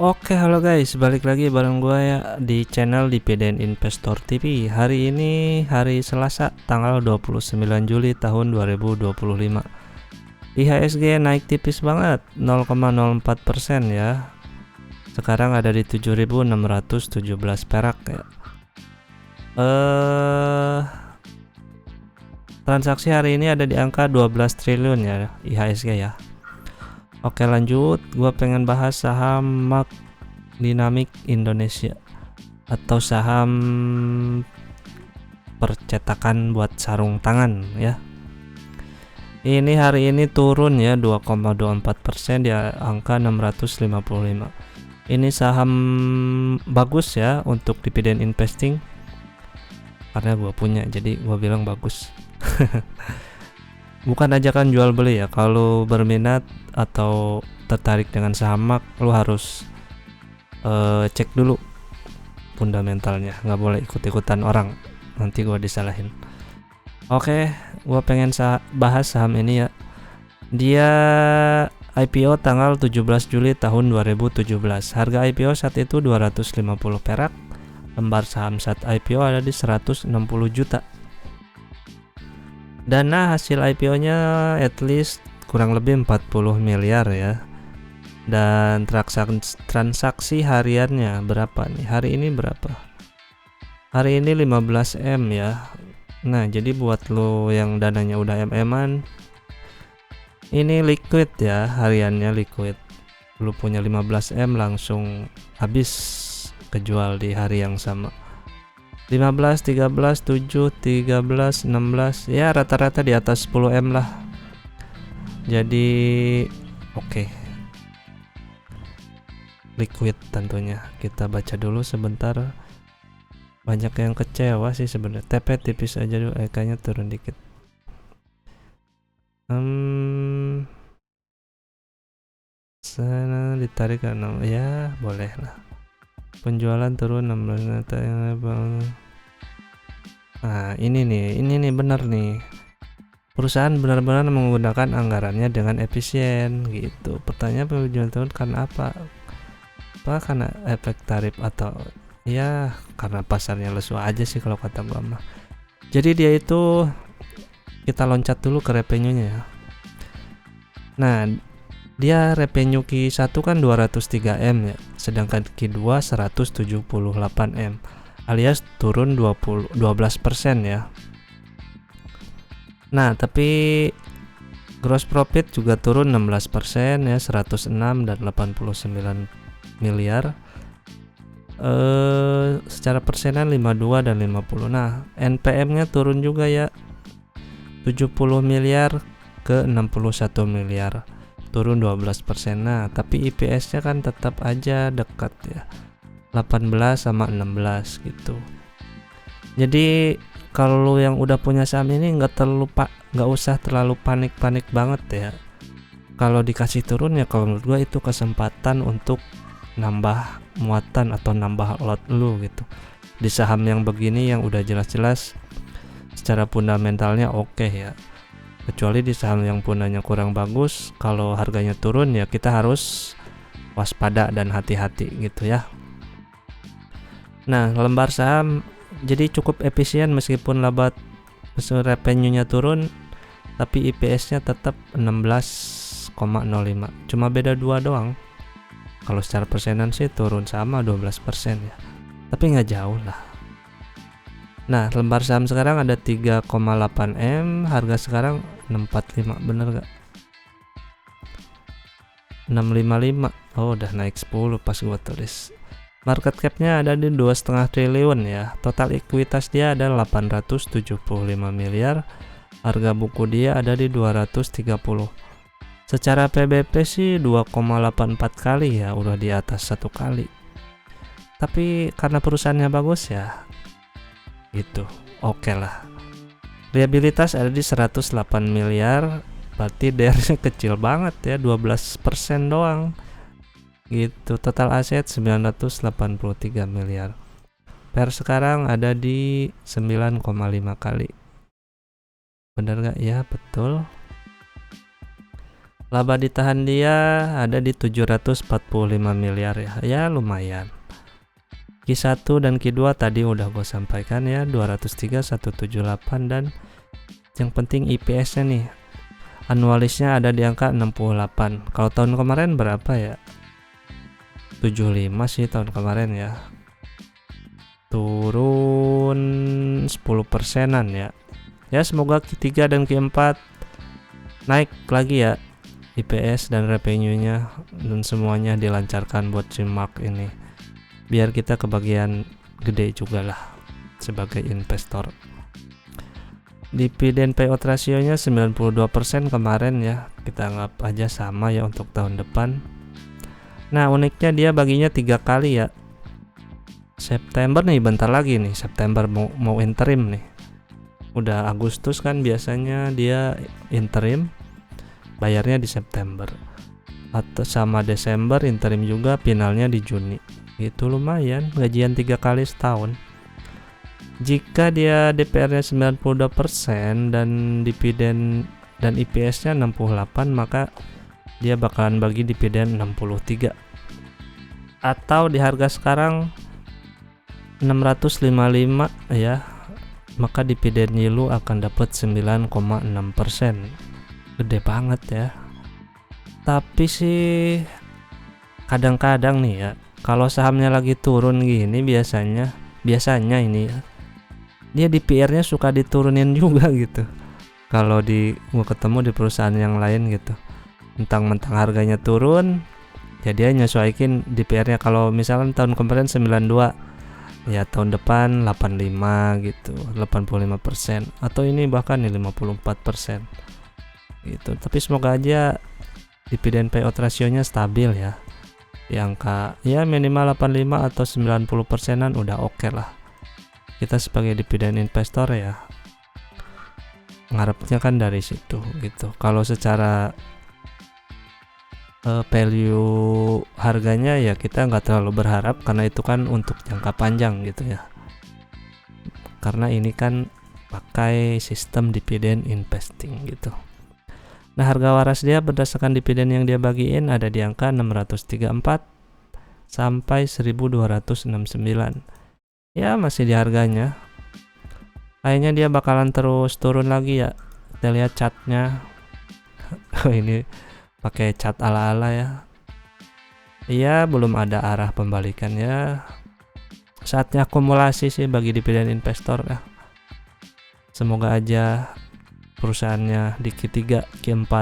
Oke, halo guys, balik lagi bareng gue ya di channel Dividend Investor TV. Hari ini hari Selasa tanggal 29 Juli tahun 2025. IHSG naik tipis banget 0,04% ya. Sekarang ada di 7.617 perak ya. Transaksi hari ini ada di angka 12 triliun ya IHSG ya. Oke, lanjut, gua pengen bahas saham Mark Dynamic Indonesia atau saham percetakan buat sarung tangan ya. Ini hari ini turun ya 2,24% di angka 655. Ini saham bagus ya untuk dividen investing karena gua punya, jadi gua bilang bagus. Bukan ajakan jual beli ya. Kalau berminat atau tertarik dengan saham Mark, lu harus cek dulu fundamentalnya, nggak boleh ikut-ikutan orang, nanti gua disalahin. Oke, gua pengen bahas saham ini ya. Dia IPO tanggal 17 Juli tahun 2017. Harga IPO saat itu 250 perak. Lembar saham saat IPO ada di 160 juta. Dana hasil IPO-nya at least kurang lebih 40 miliar ya. Dan transaksi hariannya berapa nih? Hari ini berapa? Hari ini 15 M ya. Nah, jadi buat lo yang dananya udah MM-an, ini liquid ya, hariannya liquid. Lo punya 15 M langsung habis kejual di hari yang sama. 15, 13, 7, 13, 16, ya rata-rata di atas 10 M lah. Jadi oke. Liquid tentunya. Kita baca dulu sebentar. Banyak yang kecewa sih sebenarnya. TP tipis aja dulu, kayaknya turun dikit. Sana ditarik ke 6, ya boleh lah. Penjualan turun 16 bang. Nah, ini nih benar nih. Perusahaan benar-benar menggunakan anggarannya dengan efisien gitu. Pertanyaan penjualan turun karena apa? Apa karena efek tarif atau ya karena pasarnya lesu aja sih kalau kata gua mah. Jadi dia itu, kita loncat dulu ke revenue-nya ya. Nah, dia revenue Q1 kan 203 M ya, sedangkan Q2 178 M, alias turun 12% ya. Nah, tapi gross profit juga turun 16% ya, 106 dan 89 miliar. Secara persenan 52 dan 50. Nah, NPM-nya turun juga ya, 70 miliar ke 61 miliar. Turun 12%. Nah, tapi IPS-nya kan tetap aja dekat ya, 18 sama 16 gitu. Jadi kalau yang udah punya saham ini nggak usah terlalu panik banget ya. Kalau dikasih turun ya, kalau menurut gua itu kesempatan untuk nambah muatan atau nambah lot lu gitu di saham yang begini, yang udah jelas-jelas secara fundamentalnya oke ya. Kecuali di saham yang pundanya kurang bagus, kalau harganya turun ya kita harus waspada dan hati-hati gitu ya. Nah, lembar saham jadi cukup efisien meskipun revenue-nya turun, tapi IPS-nya tetap 16,05. Cuma beda 2 doang. Kalau secara persenan sih turun sama 12% ya. Tapi nggak jauh lah. Nah, lembar saham sekarang ada 3,8 M, harga sekarang 645, bener gak? 655. Oh, udah naik 10 pas gua tulis. Market cap-nya ada di 2,5 triliun ya. Total ekuitas dia ada 875 miliar. Harga buku dia ada di 230. Secara PBP sih 2,84 kali ya, udah di atas 1 kali. Tapi karena perusahaannya bagus ya, gitu, oke lah. Liabilitas ada di 108 miliar, berarti DR-nya kecil banget ya, 12% doang. Gitu. Total aset 983 miliar. Per sekarang ada di 9,5 kali. Bener gak? Ya, betul. Laba ditahan dia ada di 745 miliar ya. Ya lumayan. Q1 dan Q2 tadi udah gue sampaikan ya, 203, 178, dan yang penting IPS-nya nih. Annualisnya ada di angka 68. Kalau tahun kemarin berapa ya? 75 sih tahun kemarin ya. Turun 10%-an ya. Ya semoga Q3 dan Q4 naik lagi ya IPS dan revenue-nya, dan semuanya dilancarkan buat Cimak ini, biar kita kebagian gede juga lah sebagai investor. Dividen payout ratio-nya 92% kemarin ya, kita anggap aja sama ya untuk tahun depan. Nah uniknya dia baginya 3 kali ya. September nih, bentar lagi nih September mau interim nih. Udah Agustus kan biasanya dia interim, bayarnya di September. Atau sama Desember interim juga, finalnya di Juni. Itu lumayan, gajian 3 kali setahun. Jika dia DPR-nya 92% dan dividen dan IPS-nya 68, maka dia bakalan bagi dividen 63. Atau di harga sekarang 655 ya, maka dividen yield akan dapat 9,6%. Gede banget ya. Tapi sih kadang-kadang nih ya, kalau sahamnya lagi turun gini biasanya ini ya, dia DPR-nya suka diturunin juga gitu. Kalau gua ketemu di perusahaan yang lain gitu, mentang-mentang harganya turun, jadi nyesuaikin DPR-nya. Kalau misalkan tahun kemarin 92, ya tahun depan 85 gitu, 85%, atau ini bahkan nih 54% gitu. Tapi semoga aja dividen payout ratio-nya stabil ya, di angka ya minimal 85 atau 90%-an udah oke lah. Kita sebagai dividen investor ya ngarepnya kan dari situ gitu. Kalau secara value harganya ya kita nggak terlalu berharap, karena itu kan untuk jangka panjang gitu ya, karena ini kan pakai sistem dividen investing gitu. Nah harga waras dia berdasarkan dividen yang dia bagiin ada di angka 634 sampai 1269. Ya masih di harganya. Kayaknya dia bakalan terus turun lagi ya. Kita lihat chartnya. Ini pakai chart ala-ala ya. Iya belum ada arah pembalikan ya. Saatnya akumulasi sih bagi dividen investor ya. Semoga aja perusahaannya di Q3, Q4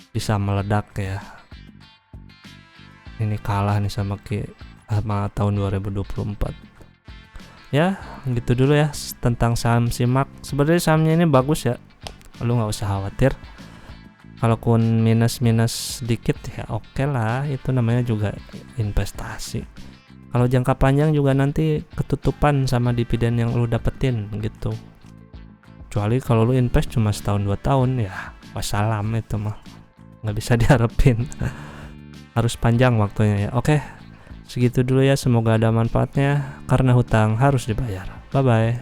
bisa meledak ya. Ini kalah nih sama tahun 2024. Ya, gitu dulu ya tentang saham Cimak. Sebenarnya sahamnya ini bagus ya. Lu nggak usah khawatir. Kalaupun minus dikit ya oke lah, itu namanya juga investasi. Kalau jangka panjang juga nanti ketutupan sama dividen yang lu dapetin gitu. Kecuali kalau lu invest cuma setahun 2 tahun ya wassalam, itu mah nggak bisa diharapin. Harus panjang waktunya ya. Oke, segitu dulu ya, semoga ada manfaatnya, karena hutang harus dibayar. Bye bye.